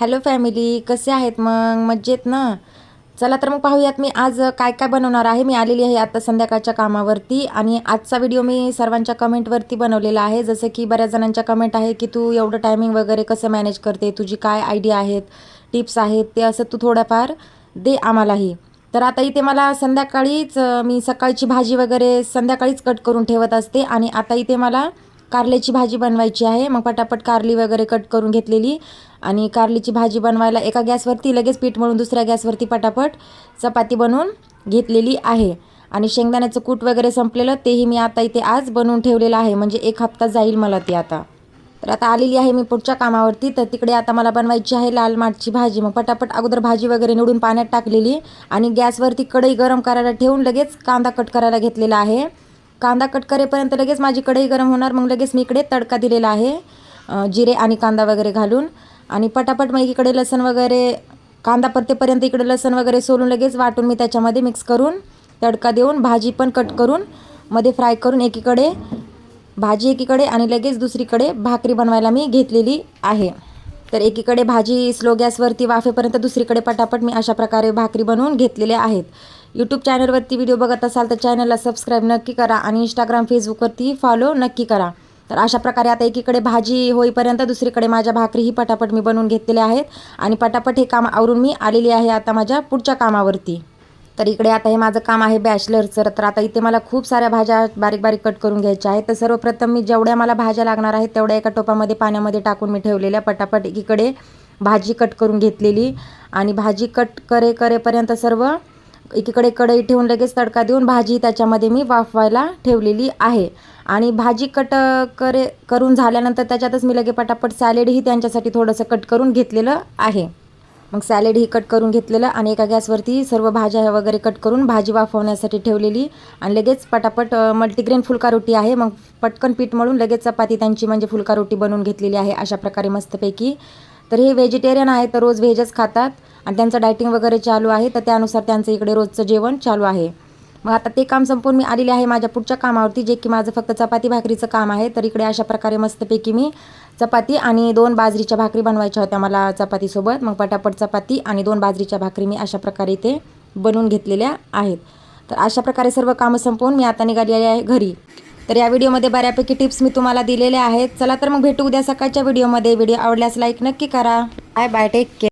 Hello family, कसे आहेत मग? मज्जेत ना? चला तर मग पाहूयात मी आज काय काय बनवणार आहे. मी आलेली आहे आता संध्याकाळच्या कामावरती आणि आजचा व्हिडिओ मी सर्वांच्या कमेंटवरती बनवलेला आहे. जसं की बऱ्याच जणांच्या कमेंट आहे की तू एवढं टायमिंग वगैरे कसं मॅनेज करते, तुझी काय आयडिया आहेत, टिप्स आहेत, ते असं तू थोड्याफार दे आम्हालाही. तर आता इथे मला संध्याकाळीच मी सकाळची भाजी वगैरे संध्याकाळीच कट करून ठेवत असते आणि आता इथे मला कारल्याची भाजी बनवायची आहे. मग पटापट कारली वगैरे कट करून घेतलेली आणि कारलीची भाजी बनवायला एका गॅसवरती लगेच पीठ मळून दुसऱ्या गॅसवरती पटापट चपाती बनवून घेतलेली आहे. आणि शेंगदाण्याचं कूट वगैरे संपलेलं तेही मी आता इथे आज बनवून ठेवलेलं आहे, म्हणजे 1 हप्ता जाईल मला ते आता. तर आता आलेली आहे मी पुढच्या कामावरती. तर तिकडे आता मला बनवायची आहे लाल माठची भाजी. मग पटापट अगोदर भाजी वगैरे निवडून पाण्यात टाकलेली आणि गॅसवरती कढई गरम करायला ठेवून लगेच कांदा कट करायला घेतलेला आहे. कांदा कट करेपर्यंत लगेच माझी कढई गरम होणार. मग लगेच मी इकडे तडका दिलेला आहे जिरे आणि कांदा वगैरे घालून. आणि पटापट मग इकडे लसूण वगैरे कांदा परतेपर्यंत इकडे लसूण वगैरे सोलून लगेच वाटून मी त्याच्यामध्ये मिक्स करून तडका देऊन भाजी पण कट करून मध्ये फ्राय करून एकीकडे भाजी एकीकडे आणि लगेच दुसरीकडे भाकरी बनवायला मी घेतलेली आहे. तर एकीकडे भाजी स्लो गॅसवरती वाफेपर्यंत दुसरीकडे पटापट मी अशा प्रकारे भाकरी बनवून घेतलेल्या आहेत. यूट्यूब चॅनलवरती व्हिडिओ बघत असाल तर चॅनलला सबस्क्राईब नक्की करा आणि इंस्टाग्राम फेसबुकवरती फॉलो नक्की करा. तर अशा प्रकारे आता एकीकडे भाजी होईपर्यंत दुसरीकडे माझ्या भाकरीही पटापट मी बनवून घेतलेल्या आहेत आणि पटापट हे काम आवरून मी आलेली आहे आता माझ्या पुढच्या कामावरती. तर इकडे आता हे माझं काम आहे बॅचलरचं. तर आता इथे मला खूप साऱ्या भाज्या बारीक बारीक कट करून घ्यायच्या आहेत. तर सर्वप्रथम मी जेवढ्या मला भाज्या लागणार आहेत तेवढ्या एका टोपामध्ये पाण्यामध्ये टाकून मी ठेवलेल्या. पटापट एकीकडे भाजी कट करून घेतलेली आणि भाजी कट करेपर्यंत सर्व एकीकडे कढई ठेवून लगेच तडका देऊन भाजी त्याच्यामध्ये मी वाफवायला ठेवलेली आहे. आणि भाजी करून झाल्यानंतर त्याच्यातच मी लगे पटापट सॅलेडही त्यांच्यासाठी थोडंसं कट करून घेतलेलं आहे. मग सॅलेडही कट करून घेतलेलं आणि एका गॅसवरती सर्व भाज्या वगैरे कट करून भाजी वाफवण्यासाठी ठेवलेली आणि लगेच पटापट मल्टीग्रेन फुलका रोटी आहे. मग पटकन पीठ मळून लगेच चपाती त्यांची म्हणजे फुलका रोटी बनवून घेतलेली आहे अशा प्रकारे मस्तपैकी. तर हे व्हेजिटेरियन आहे, तर रोज व्हेजच खातात आणि त्यांचं डायटिंग वगैरे चालू आहे, तर त्यानुसार त्यांचं इकडे रोजचं जेवण चालू आहे. मग आता ते काम संपून मी आलेले आहे माझ्या पुढच्या कामावरती, जे की माझं फक्त चपाती भाकरीचं काम आहे. तर इकडे अशा प्रकारे मस्तपैकी मी चपाती आणि 2 बाजरीच्या भाकरी बनवायच्या होत्या मला चपातीसोबत. मग पटापट चपाती आणि 2 बाजरीच्या भाकरी मी अशा प्रकारे इथे बनवून घेतलेल्या आहेत. तर अशा प्रकारे सर्व कामं संपवून मी आता निघालेली आहे घरी. तर या व्हिडिओमध्ये बऱ्यापैकी टिप्स मी तुम्हाला दिलेल्या आहेत. चला तर मग भेटू उद्या सकाळच्या व्हिडिओमध्ये. व्हिडिओ आवडल्यास लाईक नक्की करा. Bye bye, take care.